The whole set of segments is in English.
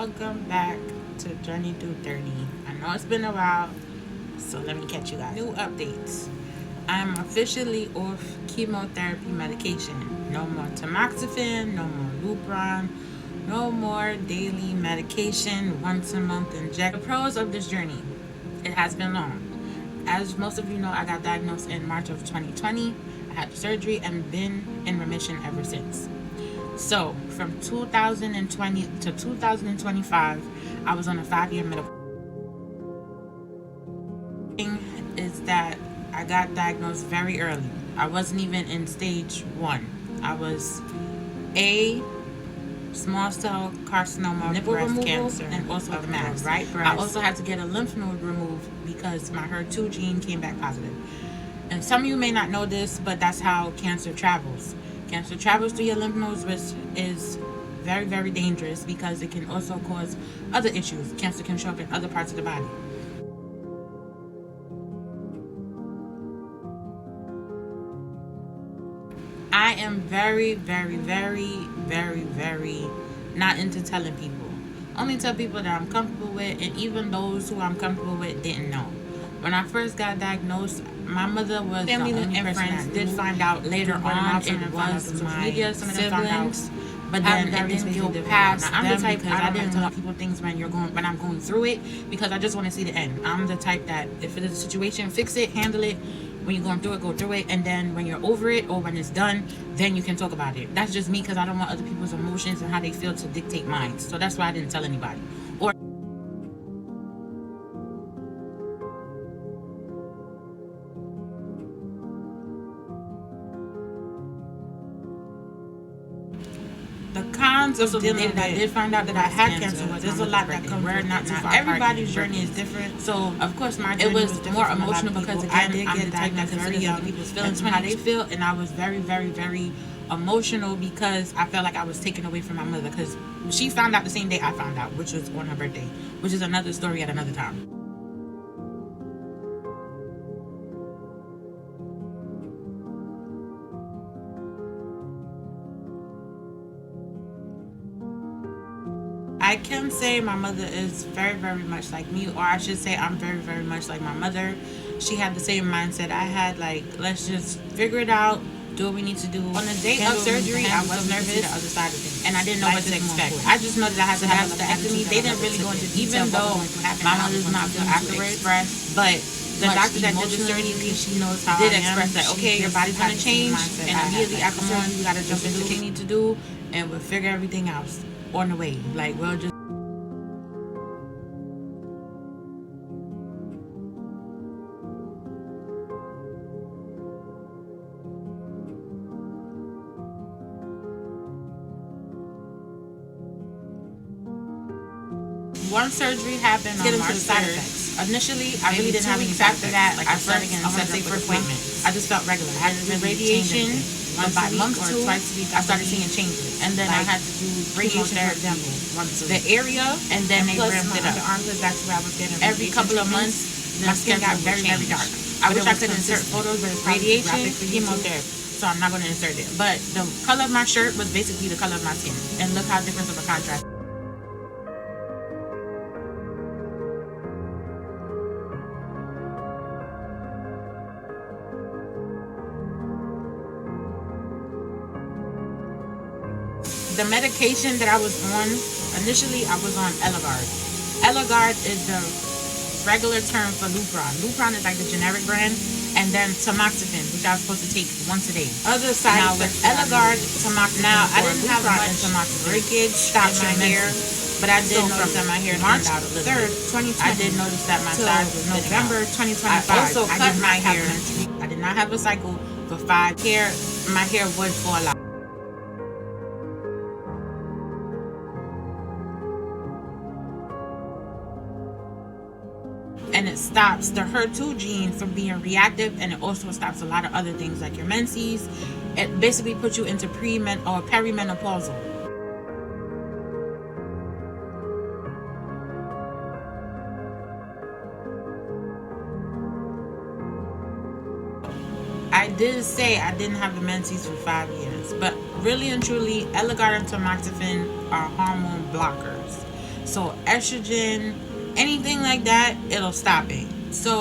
welcome back to Journey Through 30. I know it's been a while, so let me catch you guys. New updates. I'm officially off chemotherapy medication. No more tamoxifen, no more Lupron, no more daily medication, once a month injection. The pros of this journey, it has been long. As most of you know, I got diagnosed in March of 2020. I had surgery and been in remission ever since. So from 2020 to 2025, I was on a 5-year medical. Is that I got diagnosed very early. I wasn't even in stage 1. I was a small cell carcinoma, nipple breast cancer, and also the mass. Right breast. I also had to get a lymph node removed because my HER2 gene came back positive. And some of you may not know this, but that's how cancer travels. Cancer travels through your lymph nodes, which is very, very dangerous because it can also cause other issues. Cancer can show up in other parts of the body. I am very, very, very, very, very not into telling people. Only tell people that I'm comfortable with, and even those who I'm comfortable with didn't know. When I first got diagnosed, my mother was family and friends did find out later on. It was my siblings, but then it didn't go past. I'm the type I didn't tell people things when I'm going through it because I just want to see the end. I'm the type that if it is a situation, fix it, handle it. When you're going through it, go through it, and then when you're over it or when it's done, then you can talk about it. That's just me because I don't want other people's emotions and how they feel to dictate mine. So that's why I didn't tell anybody. Or the cons of dealing with I did find out that I had cancer was there's a lot that comes with not too far. Everybody's journey is different. So of course my journey was more emotional because again, I'm the type that considers other people's feelings and how they feel, and I was very, very, very emotional because I felt like I was taken away from my mother because she found out the same day I found out, which was on her birthday, which is another story at another time. I can say my mother is very, very much like me, or I should say I'm very, very much like my mother. She had the same mindset I had, like, let's just figure it out, do what we need to do. On the day of surgery, I was nervous, the other side of things, and I didn't know what to expect. I just know that I had to have a lumpectomy. They didn't really go into detail, even though my mother's not going to express, but the doctor that did the surgery, she knows how did express that, okay, your body's going to change, and immediately after surgery, you got to jump into what you need to do, and we'll figure everything out on the way. Like, we'll just one surgery happened on March 3rd. Initially, I really didn't have any side effects. After that, like I want to say first appointment. I just felt regular. I had to do radiation once a week or twice a week. I started seeing changes, and then I had to do radiation once a week. The area, and then they ramped it up. The arms, that's where I was getting every couple of months. My skin got very, very dark. I wish I could insert photos, but it's radiation, chemotherapy. So I'm not going to insert it. But the color of my shirt was basically the color of my skin, and look how different of a contrast. The medication that I was on, initially I was on Eligard. Eligard is the regular term for Lupron. Lupron is like the generic brand, and then tamoxifen, which I was supposed to take once a day. Other side effects, Eligard, tamoxifen. Now, I didn't have much breakage in my hair, but I did notice that my hair March 3rd, 2020, I did notice that my size was November 2025. I also cut my hair. I did not have a cycle for 5 years. My hair would fall out. And it stops the HER2 gene from being reactive, and it also stops a lot of other things like your menses. It basically puts you into or perimenopausal. I did say I didn't have the menses for 5 years, but really and truly, Eligard and tamoxifen are hormone blockers. So estrogen, anything like that, it'll stop it. So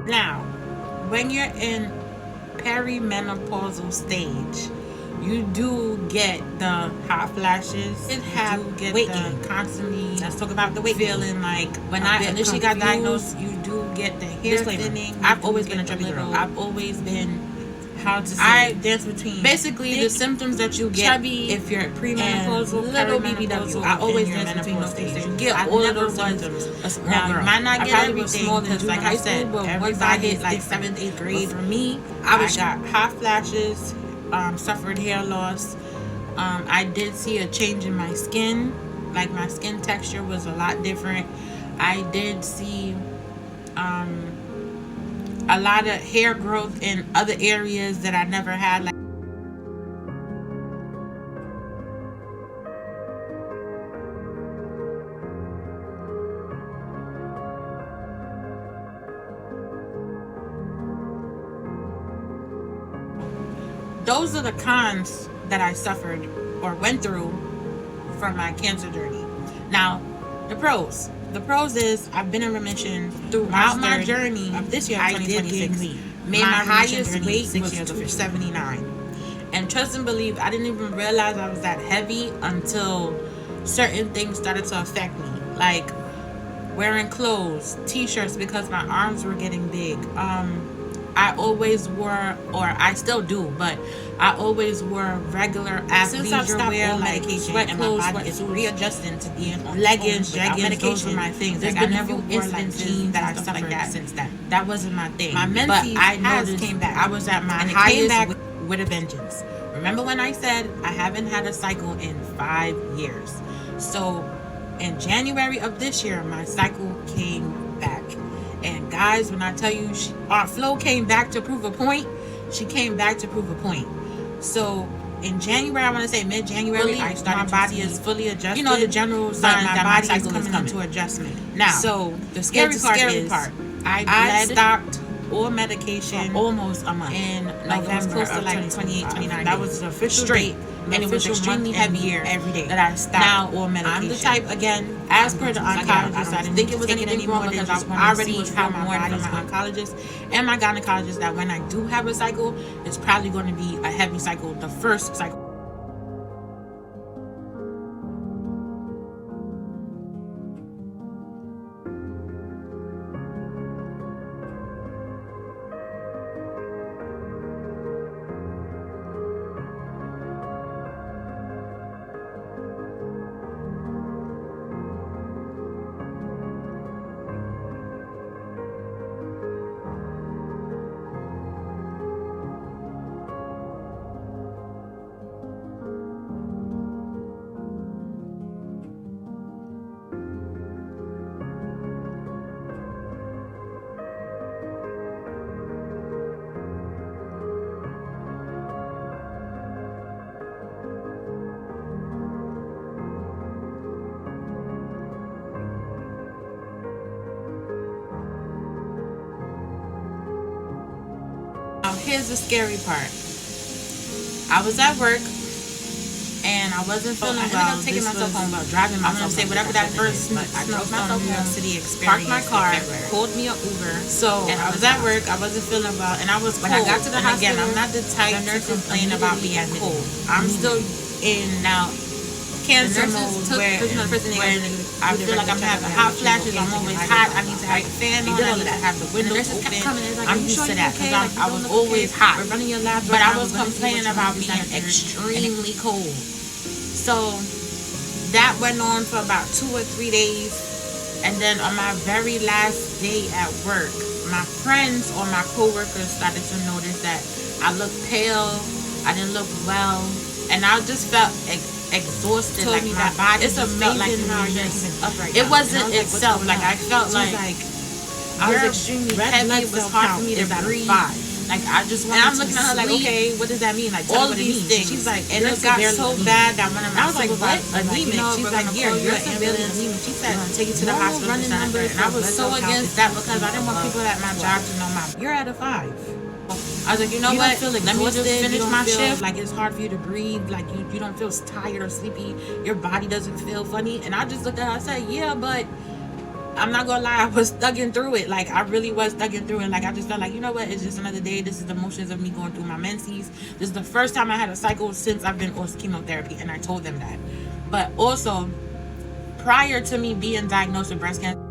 now, when you're in perimenopausal stage, you do get the hot flashes. It have get weight gain constantly. Let's talk about the weight feeling like when I initially got diagnosed. You do get the hair thinning. I've always been a chubby girl. I've always been. How to say? I dance between basically the symptoms that you get chubby if you're premenopausal, little BBW. I always dance between those stages. You get all of those symptoms. Now you might not get everything because, like I said, once I hit like 7th, 8th grade, for me, I got hot flashes. Suffered hair loss. I did see a change in my skin. Like my skin texture was a lot different. I did see a lot of hair growth in other areas that I never had. Like those are the cons that I suffered or went through from my cancer journey. Now, the pros. The pros is I've been in remission throughout my journey of this year, 2026. Made my highest weight was 279. And trust and believe, I didn't even realize I was that heavy until certain things started to affect me. Like wearing clothes, t-shirts, because my arms were getting big. I always wore, or I still do, but I always wore regular athleisure wear, like sweat clothes, and my body is readjusting to being on leggings, jeggings. Those were my things. Like, I never wore like jeans that I suffered like that since then. That wasn't my thing. My menses has came back. I was at my highest with a vengeance. Remember when I said I haven't had a cycle in 5 years? So in January of this year, my cycle came back. And guys, when I tell you our Flo came back to prove a point, she came back to prove a point. So in January, I want to say mid-January, I started my body is fully adjusted. You know the general sign that my body is coming into adjustment. Now, so the scary part, I stopped all medication for almost a month in November close to like 28, 29. That was the official date. And it was extremely heavy every day that I stopped all medication. I'm the type, again, as per the oncologist, I didn't think it was anything wrong because I already was found more from my oncologist and my gynecologist that when I do have a cycle, it's probably going to be a heavy cycle, the first cycle. Here's the scary part. I was at work and I wasn't feeling well. Taking myself home, about driving myself. I'm gonna say whatever that first New York City experience. Parked my car, called me an Uber. So and I was at work. I wasn't feeling well, and I was cold. When I got to the hospital, again, I'm not the type to complain about being cold. I'm still in now cancer mode where when I feel like I'm having hot flashes, I'm always hot. I need to have a fan on. I need to have the windows open. I'm used to that because I was always hot. But I was complaining about being extremely cold. So that went on for about 2 or 3 days. And then on my very last day at work, my friends or my co-workers started to notice that I looked pale. I didn't look well. And I just felt exhausted, like my body. It's amazing how you're upright. It wasn't itself. Like I felt like I was extremely heavy. It was hard for me to breathe. Like I just wanted to sleep. And I'm looking at her like, okay, what does that mean? Like all of these things. She's like, and it got so bad that one of my supervisors was like, she's like, here, you're severely anemic. She said, take you to the hospital. And I was so against that because I didn't want people at my job to know you're at a 5. I was like, you know what? Feel Let me just finish my shift. Like it's hard for you to breathe. Like you don't feel tired or sleepy. Your body doesn't feel funny. And I just looked at her. I said, yeah, but I'm not gonna lie, I was thugging through it. Like I really was thugging through it. Like I just felt like, you know what? It's just another day. This is the motions of me going through my menses. This is the first time I had a cycle since I've been on chemotherapy, and I told them that. But also, prior to me being diagnosed with breast cancer.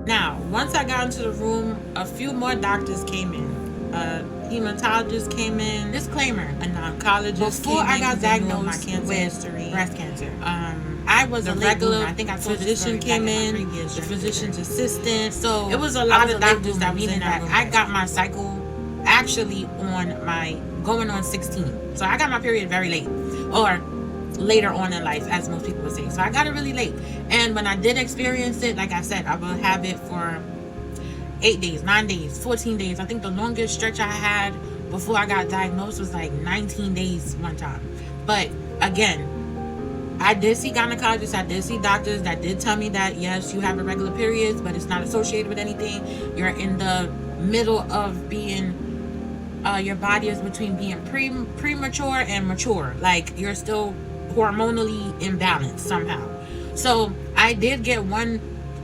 Now, once I got into the room, a few more doctors came in. A hematologist came in. Disclaimer: an oncologist. Before I got diagnosed with breast cancer, I was a regular. I think physician came in. The physician's assistant. So it was a lot of doctors that was in that. I got my cycle actually on my going on 16. So I got my period very late, or later on in life, as most people would say. So I got it really late. And when I did experience it, like I said, I will have it for 8 days, 9 days, 14 days. I think the longest stretch I had before I got diagnosed was like 19 days one time. But again, I did see gynecologists, I did see doctors that did tell me that yes, you have irregular periods, but it's not associated with anything. You're in the middle of being your body is between being premature and mature. Like you're still hormonally imbalanced somehow. So I did get one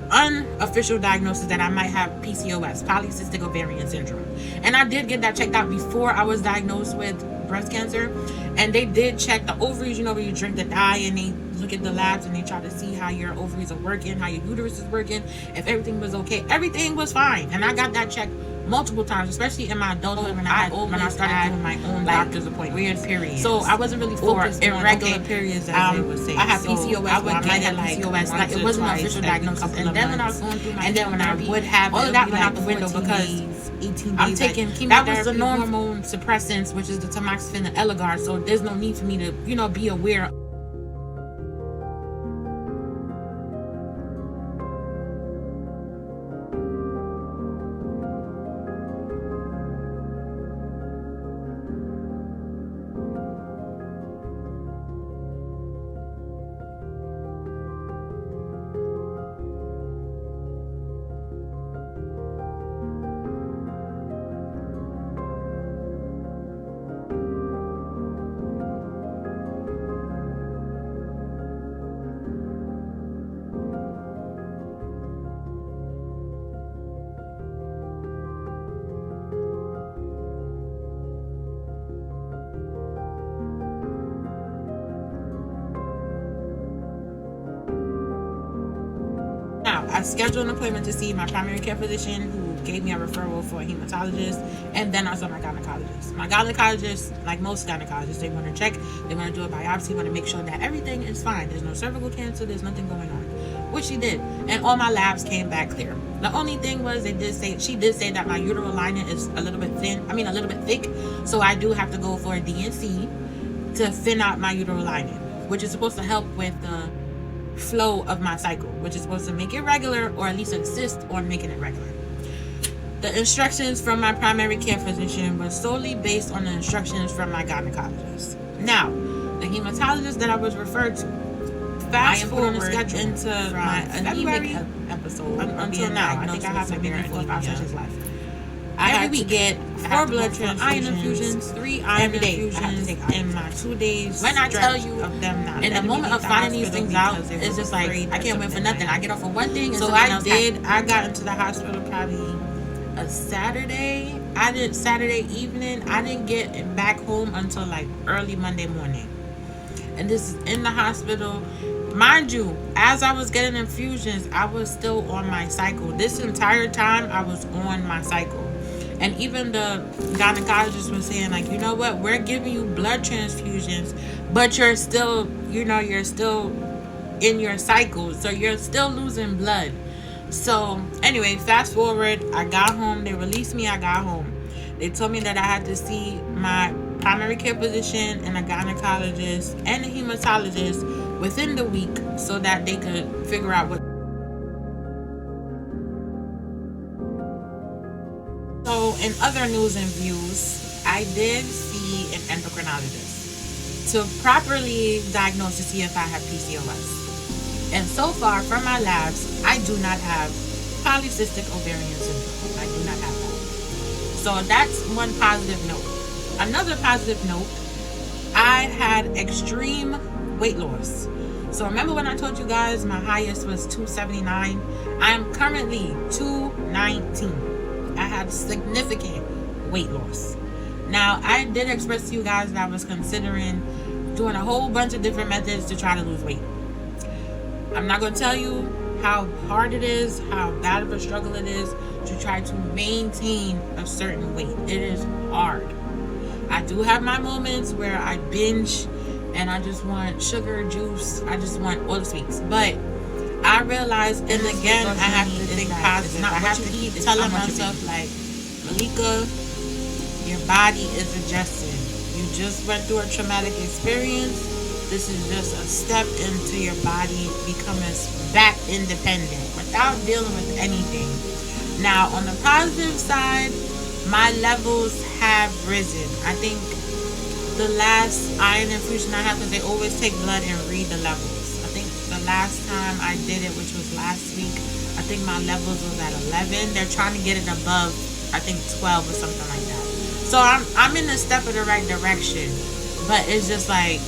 unofficial diagnosis that I might have PCOS, polycystic ovarian syndrome, and I did get that checked out before I was diagnosed with breast cancer. And they did check the ovaries, you know, where you drink the dye and they look at the labs and they try to see how your ovaries are working, how your uterus is working, if everything was okay. Everything was fine, and I got that checked multiple times, especially in my adulthood when I started doing my own doctor's appointment. Weird periods. So I wasn't really focused on irregular periods, as they would say. I have PCOS. I would get PCOS. Like it wasn't an official diagnosis. And then when I was going through my when I would have all of that went out the window because 18 days, I'm taking chemotherapy, that was the hormone suppressants, which is the tamoxifen and Eligard. So there's no need for me to, you know, be aware. I scheduled an appointment to see my primary care physician, who gave me a referral for a hematologist, and then I saw my gynecologist. My gynecologist, like most gynecologists, they want to check, they want to do a biopsy, want to make sure that everything is fine. There's no cervical cancer, there's nothing going on, which she did, and all my labs came back clear. The only thing was, she did say that my uterine lining is a little bit thick, so I do have to go for a DNC to thin out my uterine lining, which is supposed to help with the flow of my cycle, which is supposed to make it regular, or at least assist on making it regular. The instructions from my primary care physician was solely based on the instructions from my gynecologist. Now, the hematologist that I was referred to, fast forward into my anemic episode until now. I think I have like maybe 4 or 5 sessions left. I had to get 4 blood transfusions, iron infusions, 3 iron infusions in my 2 days. When I tell you of them now, in the moment of finding these things out, it's just like I can't wait for nothing. I get off of one thing, so I got into the hospital probably a Saturday. Saturday evening. I didn't get back home until like early Monday morning. And this is in the hospital. Mind you, as I was getting infusions, I was still on my cycle. This entire time, I was on my cycle. And even the gynecologist was saying, like, you know what, we're giving you blood transfusions, but you're still in your cycle, so you're still losing blood. So anyway, fast forward, I got home. They released me. I got home. They told me that I had to see my primary care physician and a gynecologist and a hematologist within the week, so that they could figure out what. So in other news and views, I did see an endocrinologist to properly diagnose to see if I have PCOS. And so far from my labs, I do not have polycystic ovarian syndrome. I do not have that. So that's one positive note. Another positive note, I had extreme weight loss. So remember when I told you guys my highest was 279? I am currently 219. I had significant weight loss. Now, I did express to you guys that I was considering doing a whole bunch of different methods to try to lose weight. I'm not going to tell you how hard it is, how bad of a struggle it is to try to maintain a certain weight. It is hard. I do have my moments where I binge and I just want sugar, juice, I just want all the sweets. But I realize, and again, I have to think positive. I have to keep telling myself, like, Malika, your body is adjusting. You just went through a traumatic experience. This is just a step into your body becoming back independent without dealing with anything. Now, on the positive side, my levels have risen. I think the last iron infusion I had, because they always take blood and read the levels. I think the last time I did it, which was last week, I think my levels was at 11. They're trying to get it above, I think 12 or something like that. So I'm in a step in the right direction. But it's just like,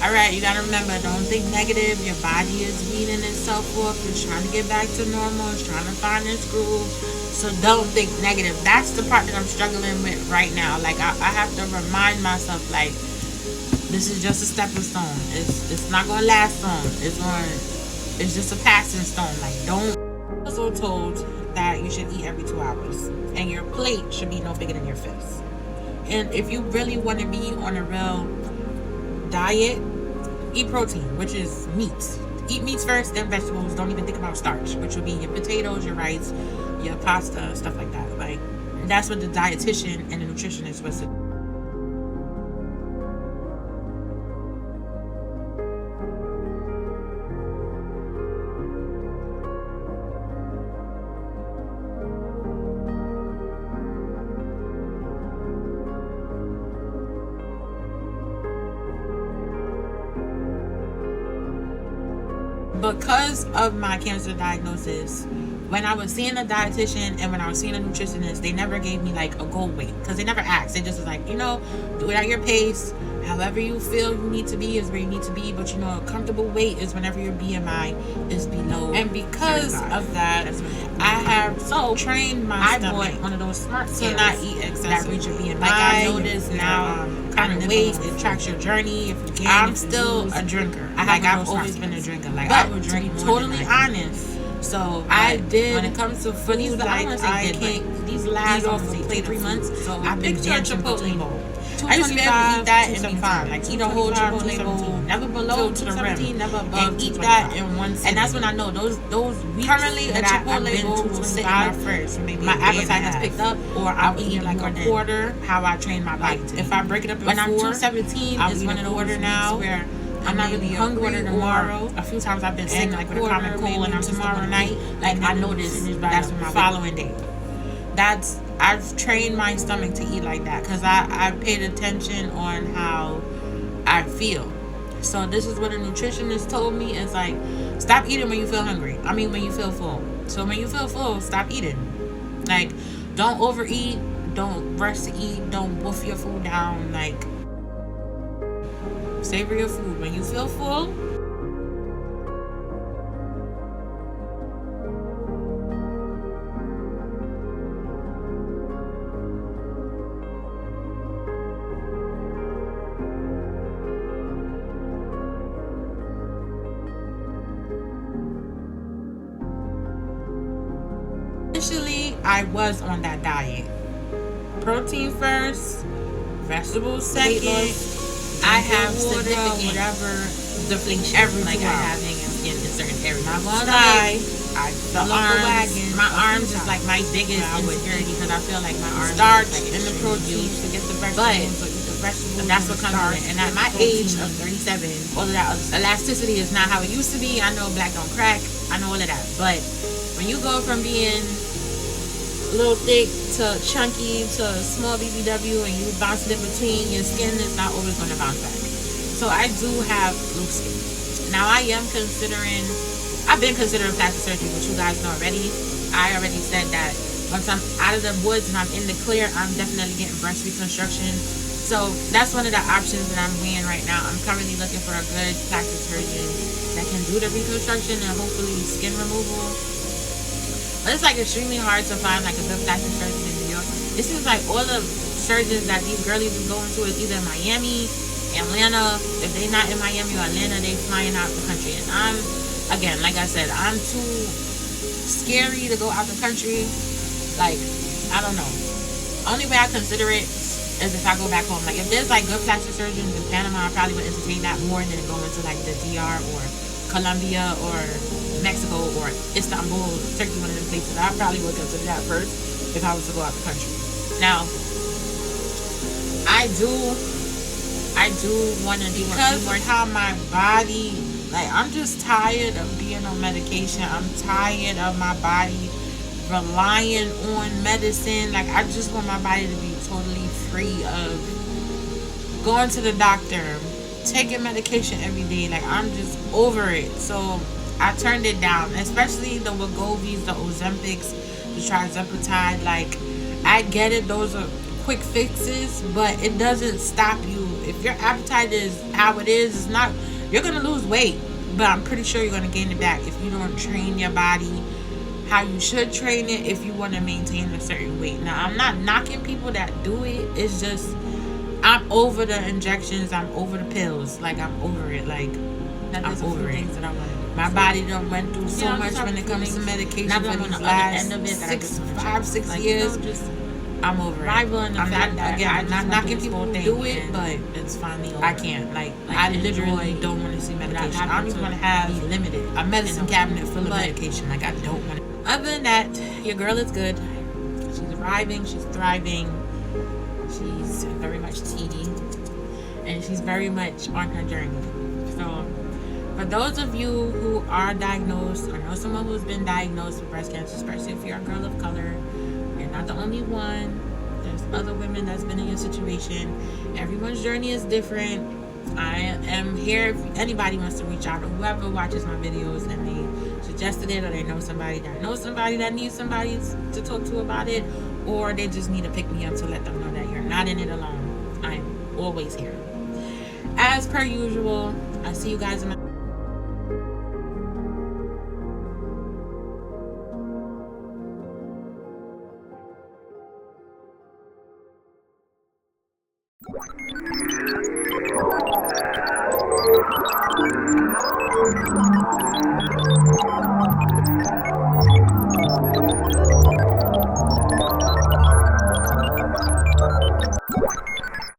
all right, you gotta remember, don't think negative. Your body is weaning itself off. It's trying to get back to normal. It's trying to find its groove. So don't think negative. That's the part that I'm struggling with right now. Like, I have to remind myself, like, this is just a stepping stone. It's not gonna last long. It's just a passing stone. Like, don't. I'm also told that you should eat every 2 hours, and your plate should be no bigger than your fist. And if you really want to be on a real diet, eat protein, which is meats. Eat meats first, then vegetables. Don't even think about starch, which would be your potatoes, your rice, your pasta, stuff like that. Like, that's what the dietitian and the nutritionist is supposed to do. Because of my cancer diagnosis, when I was seeing a dietitian and when I was seeing a nutritionist, they never gave me like a goal weight, because they never asked. They just was like, do it at your pace. However you feel you need to be is where you need to be. But a comfortable weight is whenever your BMI is below. And because of that, I have trained my stomach. I bought one of those smart scales to not eat excessive that reach your BMI. Like, I noticed now, kind of weight, it tracks your journey. If you gain, I'm still a drinker. I've always been a drinker. Like, I would drink more. Totally honest. So I did. When it comes to food, these last 3 months, so I've been dancing Chipotle bowl. I used to be able to eat that and be fine. Like, eat a whole Chipotle bowl, never below to the rim, never above, and eat that in one sitting. And that's when I know those weeks currently that a Chipotle bowl will sit in my fridge. My appetite has picked up, or I'll eat like a quarter. How I train my body. If I break it up in 4, when I'm 217, is when in order now where I'm not really hungry tomorrow. A few times I've been sick, like with a common cold, and I'm tomorrow night. Like, I noticed that's my following day. I've trained my stomach to eat like that, because I paid attention on how I feel. So this is what a nutritionist told me. It's like, stop eating when you feel hungry. I mean, when you feel full. So when you feel full, stop eating. Like, don't overeat. Don't rush to eat. Don't wolf your food down. Like, savor your food. When you feel full, initially I was on that diet. Protein first, vegetables second. I have significant deflation, like I have hanging skin in certain areas. Not gonna lie, my arms is like my biggest insecurity, because I feel like my arms starch in the protein to get the vegetables, and that's what comes with it. And at my age of 37, all of that elasticity is not how it used to be. I know black don't crack. I know all of that. But when you go from being a little thick to chunky to small BBW, and you bounce it in between, your skin is not always going to bounce back. So I do have loose skin. Now I've been considering plastic surgery, which you guys know already. I already said that once I'm out of the woods and I'm in the clear, I'm definitely getting breast reconstruction. So that's one of the options that I'm weighing right now. I'm currently looking for a good plastic surgeon that can do the reconstruction and hopefully skin removal. But it's like extremely hard to find like a good plastic surgeon in New York. It seems like all the surgeons that these girlies is going to is either Miami, Atlanta. If they not in Miami or Atlanta, they flying out the country. And I'm, again, like I said, I'm too scary to go out the country. Like, I don't know. Only way I consider it is if I go back home. Like, if there's like good plastic surgeons in Panama, I probably would entertain that more than going to like the DR or Colombia or Mexico or Istanbul, Turkey, one of the places. I probably would consider that first if I was to go out the country. Now, I do want to do because of how my body, like, I'm just tired of being on medication. I'm tired of my body relying on medicine. Like, I just want my body to be totally free of going to the doctor, taking medication every day. Like, I'm just over it. So I turned it down, especially the Wegovy's, the Ozempics, the Trizepatide. Like, I get it, those are quick fixes, but it doesn't stop you. If your appetite is how it is, it's not, you're gonna lose weight, but I'm pretty sure you're gonna gain it back if you don't train your body how you should train it if you want to maintain a certain weight. Now, I'm not knocking people that do it. It's just, I'm over the injections. I'm over the pills. Like, I'm over it. Like, I'm over it. That I want to do. My body done went through so much when it comes to medication for these last 5-6 years. I'm over it. I'm not knocking people who do it, but it's finally over. I can't. Like I literally don't want to see medication. I don't even want to have a medicine cabinet full of medication. Like, I don't want to. Other than that, your girl is good. She's arriving. She's thriving. She's very much teedy. And she's very much on her journey. So, for those of you who are diagnosed or know someone who's been diagnosed with breast cancer, especially if you're a girl of color, you're not the only one. There's other women that's been in your situation. Everyone's journey is different. I am here if anybody wants to reach out, or whoever watches my videos and they suggested it, or they know somebody that needs somebody to talk to about it, or they just need to pick me up to let them know that you're not in it alone. I'm always here. As per usual, I see you guys in my